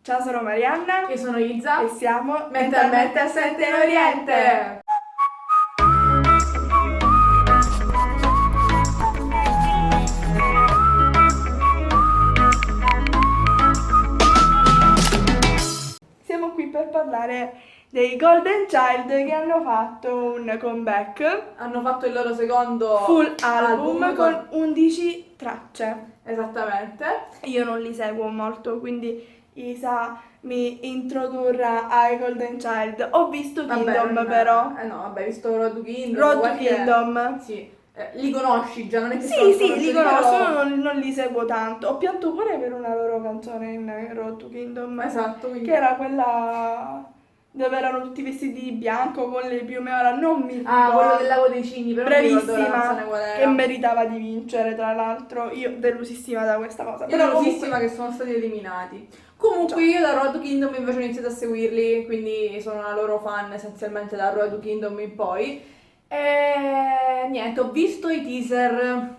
Ciao, sono Marianna. Io sono Izza e siamo Mentalmente Assente in Oriente. Siamo qui per parlare dei Golden Child che hanno fatto un comeback. Hanno fatto il loro secondo Full album con 11 tracce. Esattamente. Io non li seguo molto, quindi Isa mi introdurrà ai Golden Child. Ho visto Kingdom però. No, vabbè, visto Road to Kingdom. Road to qualche- Kingdom. Sì. Li conosci già, non è che Sì, li conosco, però- non li seguo tanto. Ho pianto pure per una loro canzone in Road to Kingdom. Esatto, quindi... Che era quella dove erano tutti vestiti di bianco con le piume. Ora non mi Ah, ricordo. quello del lago dei cigni, però non mi ricordo la Bravissima, canzone qual era. che meritava di vincere, tra l'altro. Io delusissima da questa cosa. Io ero delusissima che sono stati eliminati. Comunque io da Road to Kingdom invece ho iniziato a seguirli, quindi sono una loro fan essenzialmente da Road to Kingdom in poi. E niente, ho visto i teaser,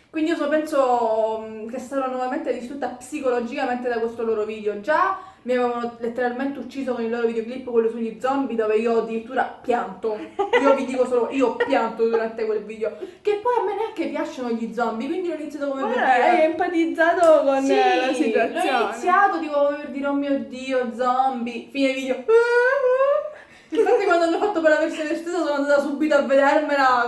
quindi io penso che sarò nuovamente distrutta psicologicamente da questo loro video. Già mi avevano letteralmente ucciso con il loro videoclip, quello sugli zombie, dove io addirittura pianto. Io vi dico solo, io ho pianto durante quel video. Che poi a me neanche piacciono gli zombie, quindi ho iniziato come per dire... Hai empatizzato con Sì, la situazione. l'ho iniziato, tipo come per dire, oh mio Dio, zombie, fine video. Infatti quando hanno fatto quella versione estesa sono andata subito a vedermela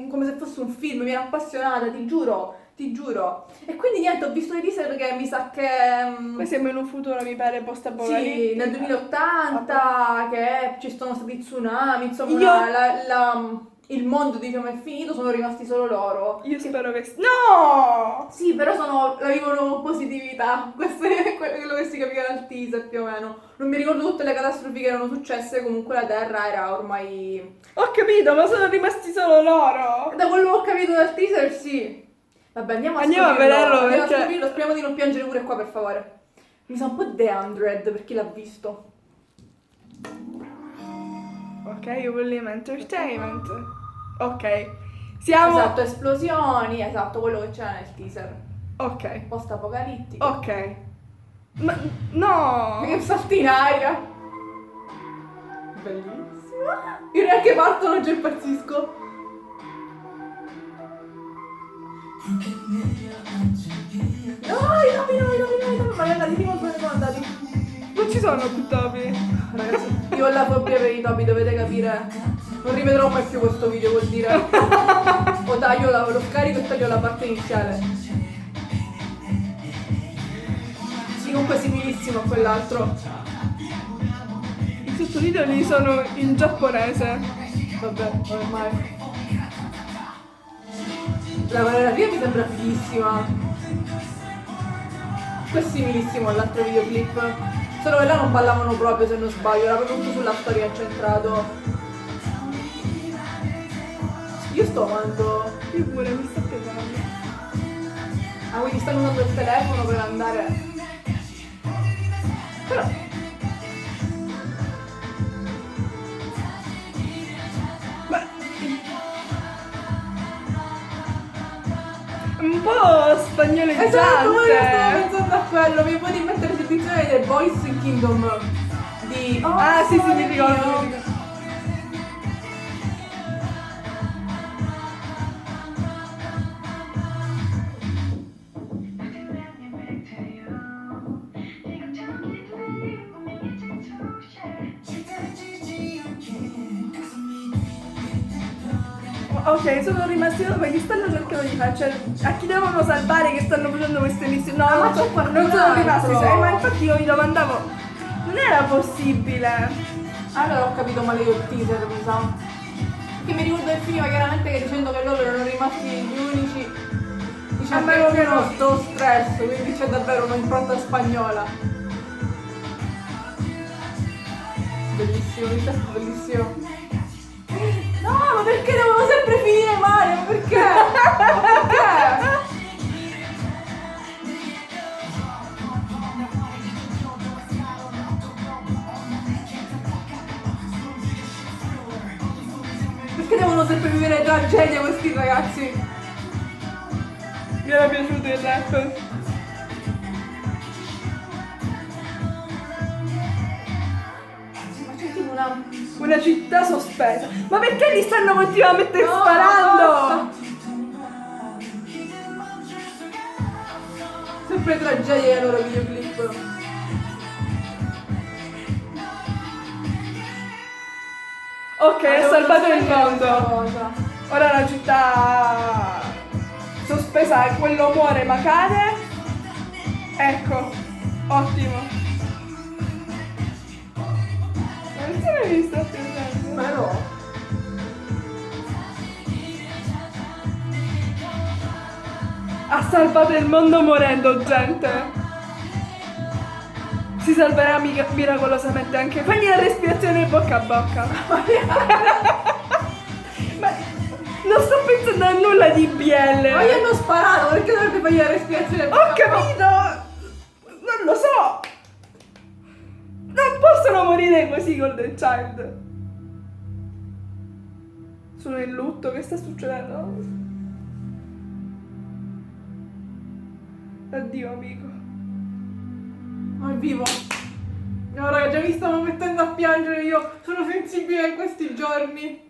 come se fosse un film, mi ero appassionata, ti giuro. E quindi niente, ho visto i teaser che mi sa che... Poi siamo in un futuro, mi pare, post-apocalittico. Sì, nel 2080, che ci sono stati tsunami, insomma, il mondo diciamo è finito, sono rimasti solo loro. Io spero che... No! Sì, però la vivono con positività, questo è quello che si capiva dal teaser più o meno. Non mi ricordo tutte le catastrofi che erano successe, comunque la Terra era ormai... Ho capito, ma sono rimasti solo loro. Da quello che ho capito dal teaser, sì. Vabbè, andiamo a vederlo Andiamo perché... a scoprirlo, speriamo di non piangere pure qua, per favore. Mi sa un po' The 100 per chi l'ha visto. Ok, William Entertainment. Ok. Siamo... Esatto, esplosioni, esatto, quello che c'era nel teaser. Ok. Post-apocalittico. Ok. Ma... No! Che salti in aria. Bellissimo. Io neanche partono, già impazzisco. No, i topi. Marianna, dimmi dove sono andati. Non ci sono più topi. Ragazzi, io ho la fobia per i topi, dovete capire. Non rivedrò mai più questo video, vuol dire. O taglio lo scarico e taglio la parte iniziale. Sì, comunque similissimo a quell'altro. I sottotitoli sono in giapponese. Vabbè, ormai. La coreografia mi sembra fighissima. Questo è similissimo all'altro videoclip. Solo che là non ballavano proprio, se non sbaglio, era proprio tutto sulla storia incentrato. Io sto amando. Io pure mi sto pesando. Ah, quindi stanno usando il telefono per andare. Però. Un po' spagnoleggiante. Esatto, ma io stavo pensando a quello. Mi puoi mettere l'esibizione dei Boys in Kingdom di... Oh, Ah, sì, sole mi ricordo. mio. Ok, sono rimasti loro perché stanno cercando di fare, cioè, a chi devono salvare che stanno facendo queste missioni? No, Ah, ma non, c'è qualcun non sono rimasti, altro. ma infatti io mi domandavo, non era possibile. Allora ho capito male io il teaser, mi sa. Che mi ricordo che finiva chiaramente che dicendo che loro erano rimasti gli unici. Diciamo A meno che che uno no. sto stress, quindi c'è davvero un'impronta spagnola. Bellissimo, il testo bellissimo. No, ma perché devono sempre finire male? Ma perché? Ma perché? Perché devono sempre vivere tragedie questi ragazzi? Mi era piaciuto il rap. Una città sospesa. Ma perché li stanno continuamente No, sparando? basta. Sempre tragedia nei loro videoclip. Ok, ha salvato il mondo. Cosa. Ora la città sospesa, quello muore ma cade. Ecco, ottimo. Non si è mai visto più gente. Però Ha salvato il mondo morendo, gente. Si salverà miracolosamente anche. Fagli la respirazione bocca a bocca. Ma non sto pensando a nulla di BL. ma gli hanno sparato, perché dovrebbe fare la respirazione? Ho capito! Non lo so! Non possono morire così, Golden Child. Sono in lutto, che sta succedendo? Addio, amico. Ma è vivo. No, raga, già mi stavo mettendo a piangere, io sono sensibile in questi giorni.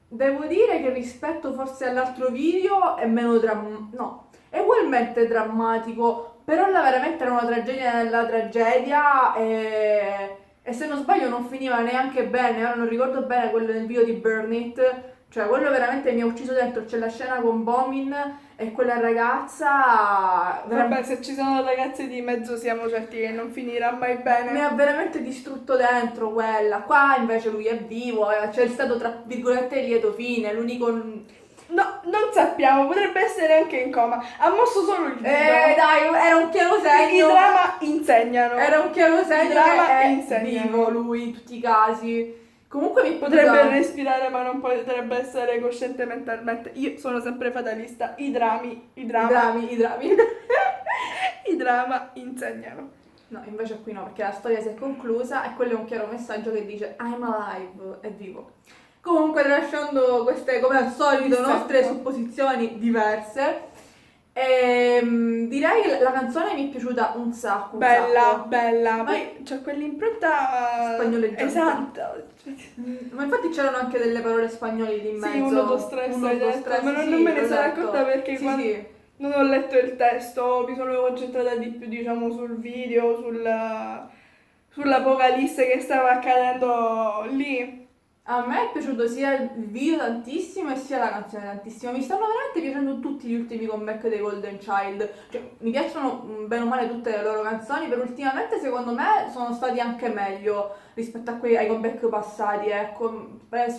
Devo dire che rispetto forse all'altro video è meno no, è ugualmente drammatico, però là veramente era una tragedia nella tragedia e se non sbaglio non finiva neanche bene, ora non ricordo bene quello del video di Burn It, cioè quello veramente mi ha ucciso dentro, c'è la scena con Bomin e quella ragazza Vabbè, se ci sono ragazze di mezzo siamo certi che non finirà mai bene. mi ha veramente distrutto dentro quella. Qua invece lui è vivo, c'è stato tra virgolette lieto fine, l'unico... No, non sappiamo, potrebbe essere anche in coma. Ha mosso solo il dito. Dai, era un chiaro I segno. drama insegnano. Era un chiaro segno drama che è insegnano. vivo lui in tutti i casi. Comunque mi Potrebbe respirare ma non potrebbe essere cosciente mentalmente. Io sono sempre fatalista. I drama i drammi. i drama insegnano. No, invece qui no, perché la storia si è conclusa e quello è un chiaro messaggio che dice I'm alive, è vivo. Comunque, tralasciando queste, come al solito, Esatto. nostre supposizioni diverse, direi che la canzone mi è piaciuta un sacco. Bella, bella. Ma- Poi c'è quell'impronta Spagnoleggiante. Esatto. Ma infatti c'erano anche delle parole spagnole lì in mezzo. Sì, uno, dos, tres, Uno, hai dos, detto, tres, ma non sì, me ne l'ho sono detto. accorta perché Sì, quando sì. non ho letto il testo, mi sono concentrata di più, diciamo, sul video, sull'apocalisse che stava accadendo lì. A me è piaciuto sia il video tantissimo e sia la canzone tantissimo. Mi stanno veramente piacendo tutti gli ultimi comeback dei Golden Child. Cioè, mi piacciono bene o male tutte le loro canzoni, però ultimamente secondo me sono stati anche meglio rispetto ai comeback passati, ecco.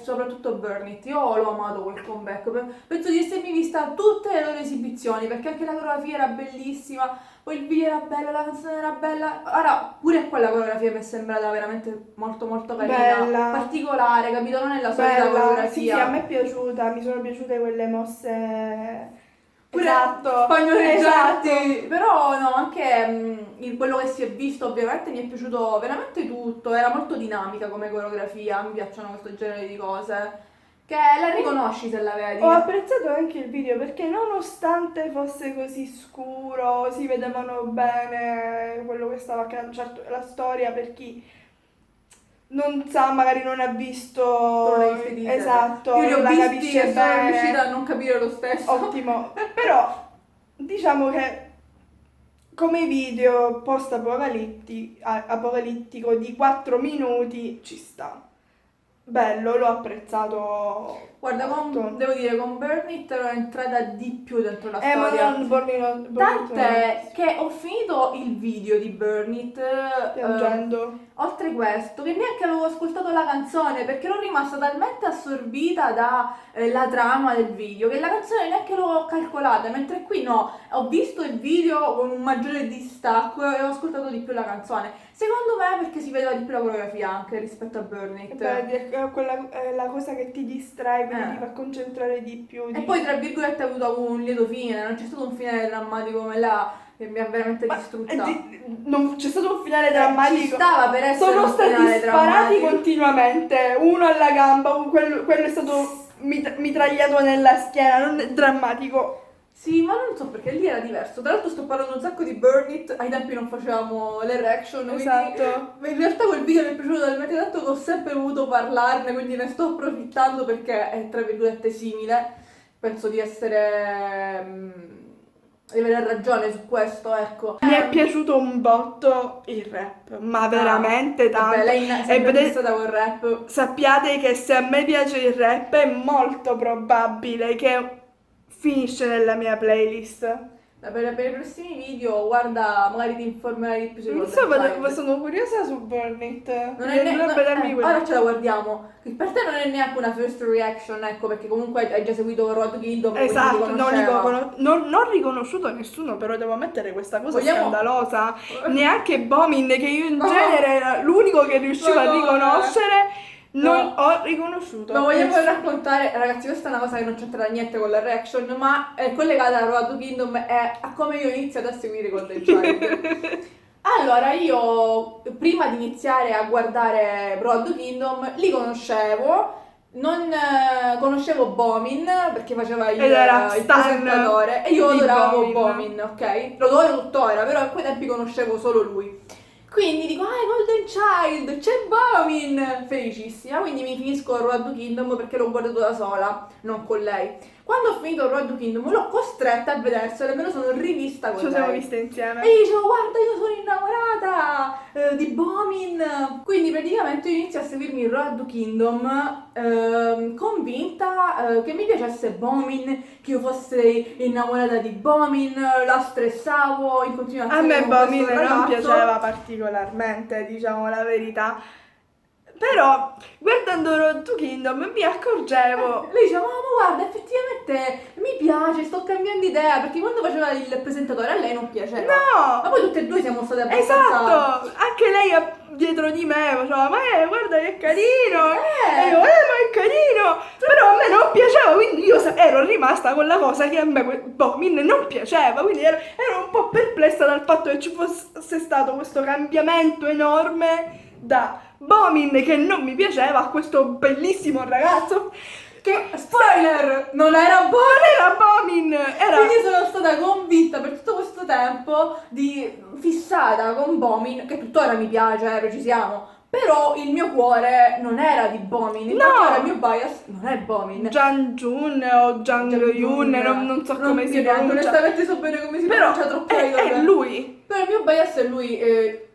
Soprattutto Burn It. Io l'ho amato quel comeback. Penso di essermi vista tutte le loro esibizioni, perché anche la coreografia era bellissima. Poi il video era bello, la canzone era bella. Ora, pure quella coreografia mi è sembrata veramente molto molto carina. Bella. Particolare, capito? Non è la solita Bella, coreografia. sì, a me è piaciuta, mi sono piaciute quelle mosse. Pure Esatto, spagnoleggianti. esatto. Però no, anche quello che si è visto ovviamente mi è piaciuto veramente tutto. Era molto dinamica come coreografia, mi piacciono questo genere di cose. Che la riconosci se la vedi. Ho apprezzato anche il video perché nonostante fosse così scuro, si vedevano bene quello che stava accadendo. Certo, la storia per chi non sa, magari non ha visto, Non l'hai visto di esatto, Io li ho non la visti capisce e sono bene. riuscita a non capire lo stesso. Ottimo, però diciamo che come video post-apocalittico di 4 minuti ci sta. Bello, l'ho apprezzato. Guarda, molto. devo dire, con Burn It ero entrata di più dentro la Ma storia. non Born Tant'è che ho finito il video di Burn It piangendo. oltre questo, che neanche avevo ascoltato la canzone perché ero rimasta talmente assorbita dalla trama del video che la canzone neanche l'ho calcolata, mentre qui no, ho visto il video con un maggiore distacco e ho ascoltato di più la canzone. Secondo me perché si vedeva di più la coreografia anche rispetto a Burn It. Quella è la cosa che ti distrae, quindi ti fa concentrare di più. E poi tra virgolette ha avuto un lieto fine, non c'è stato un finale drammatico come là che mi ha veramente distrutta. Non c'è stato un finale drammatico. Ci stava per essere Sono un stati finale sparati drammatico. continuamente, uno alla gamba, quello è stato mitragliato nella schiena, non è drammatico. Sì, ma non so perché lì era diverso. Tra l'altro sto parlando un sacco di Burn It, ai tempi non facevamo le reaction, Esatto. quindi in realtà quel video mi è piaciuto talmente tanto che ho sempre voluto parlarne, quindi ne sto approfittando perché è tra virgolette simile. Penso di essere... di avere ragione su questo, ecco. Mi è piaciuto un botto il rap, ma veramente tanto. Vabbè, lei è E sempre vedete- fissata col rap. sappiate che se a me piace il rap è molto probabile che finisce nella mia playlist. Per i prossimi video, guarda, magari ti informerai di più su Non Golden so, Child. sono curiosa su Burn It. Non Mi è andrebbe darmi quello. ora ce la guardiamo. Che per te non è neanche una first reaction, ecco, perché comunque hai già seguito Road Kingdom, quindi ti Esatto, conosceva. non ho riconosciuto nessuno, però devo ammettere questa cosa Vogliamo- scandalosa. Neanche Bomin, che io in No. genere era l'unico che riuscivo a Madonna. riconoscere, non No. ho riconosciuto. Ma vogliamo nessuno. raccontare, ragazzi, questa è una cosa che non c'entra niente con la reaction, ma è collegata a Road Kingdom e a come io ho iniziato a seguire Golden Child. Allora, io prima di iniziare a guardare Broad Kingdom li conoscevo, non conoscevo Bomin perché faceva Ed era il stan presentatore e io di adoravo Bomin. Bomin, ok? Lo adoro tuttora, però a quei tempi conoscevo solo lui. Quindi dico, Golden Child, c'è Bomin! Felicissima, quindi mi finisco Road Kingdom perché l'ho guardato da sola, non con lei. Quando ho finito Road Kingdom l'ho costretta a vederselo e me lo sono rivista con Ci siamo lei. viste insieme. E io dicevo, guarda, io sono innamorata di Bomin. Quindi praticamente io inizio a seguirmi Road Kingdom convinta che mi piacesse Bomin, che io fossi innamorata di Bomin, la stressavo in A continuazione me con Bomin questo non ragazzo. piaceva particolarmente, diciamo la verità. Però, guardando Road to Kingdom, mi accorgevo... Lei diceva, ma guarda, effettivamente mi piace, sto cambiando idea, perché quando faceva il presentatore a lei non piaceva. Ma No! poi tutte e due siamo state abbastanza... Esatto! Anche lei dietro di me faceva, ma guarda che carino! Eh. E io, ma è carino! Però a me non piaceva, quindi io ero rimasta con la cosa che a me Bomin non piaceva, quindi ero un po' perplessa dal fatto che ci fosse stato questo cambiamento enorme da Bomin che non mi piaceva a questo bellissimo ragazzo Che, spoiler, non era non buono. era Bomin, era... Quindi sono stata convinta per tutto questo tempo fissata con Bomin, che tuttora mi piace, precisiamo. Però il mio cuore non era di Bomin, infatti No! ora il mio bias non è Bomin. Jang Jun o Jang Yun, non so come si pronuncia. Onestamente so bene come si Però pronuncia, troppo è lui Però il mio bias è lui,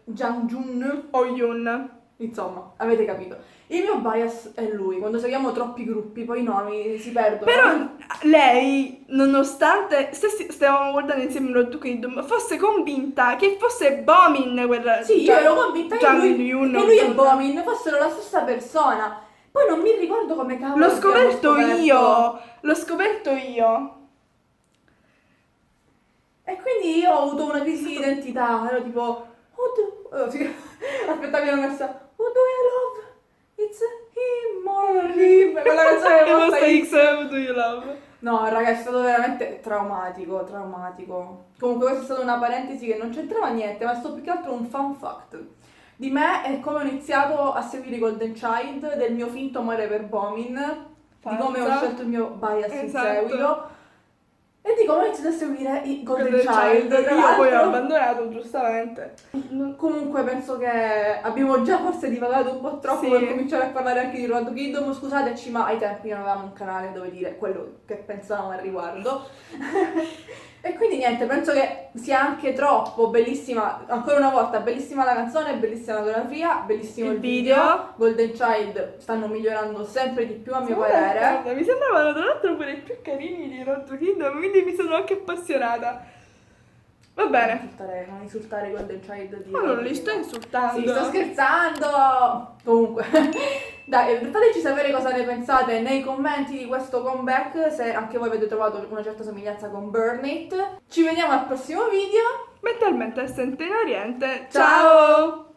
Jang Jun. o Yun. Insomma, avete capito. Il mio bias è lui. Quando seguiamo troppi gruppi, poi i nomi si perdono. Però lei, nonostante stavamo guardando insieme Road to Kingdom, fosse convinta che fosse Bomin quel Sì, io ero convinta che Jang lui, Yun, che lui e Bomin fossero la stessa persona. Poi non mi ricordo come cavolo L'ho abbiamo scoperto io. E quindi io ho avuto una crisi di identità. Ero tipo, sì. Aspetta, mi hanno messa, Who do I love? It's him or him. Quella canzone E lo mossa X, who do you love? No, raga, è stato veramente traumatico. Comunque questa è stata una parentesi che non c'entrava niente, ma è stato più che altro un fun fact di me e come ho iniziato a seguire Golden Child, del mio finto amore per Bomin, di come ho Falsa. scelto il mio bias in Esatto. seguito e di come ho iniziato a seguire i Golden Golden Child. Tra Io poi ho l'altro. abbandonato, giustamente. Comunque penso che abbiamo già forse divagato un po' troppo Sì. per cominciare a parlare anche di Road Kingdom, scusateci, ma ai tempi non avevamo un canale dove dire quello che pensavamo al riguardo. E quindi niente, penso che sia anche troppo bellissima, ancora una volta, bellissima la canzone, bellissima la fotografia, bellissimo Il il video. Golden Child stanno migliorando sempre di più a mio Sono parere. d'accordo, mi sembravano tra l'altro pure i più carini di Road to Kingdom, quindi mi sono anche appassionata. Va bene. Non insultare Golden Child di Ma non li sto insultando. Sì, sto scherzando! Comunque, dai, fateci sapere cosa ne pensate nei commenti di questo comeback, se anche voi avete trovato una certa somiglianza con Burn It. Ci vediamo al prossimo video. Mentalmente assente in Oriente. Ciao! Ciao.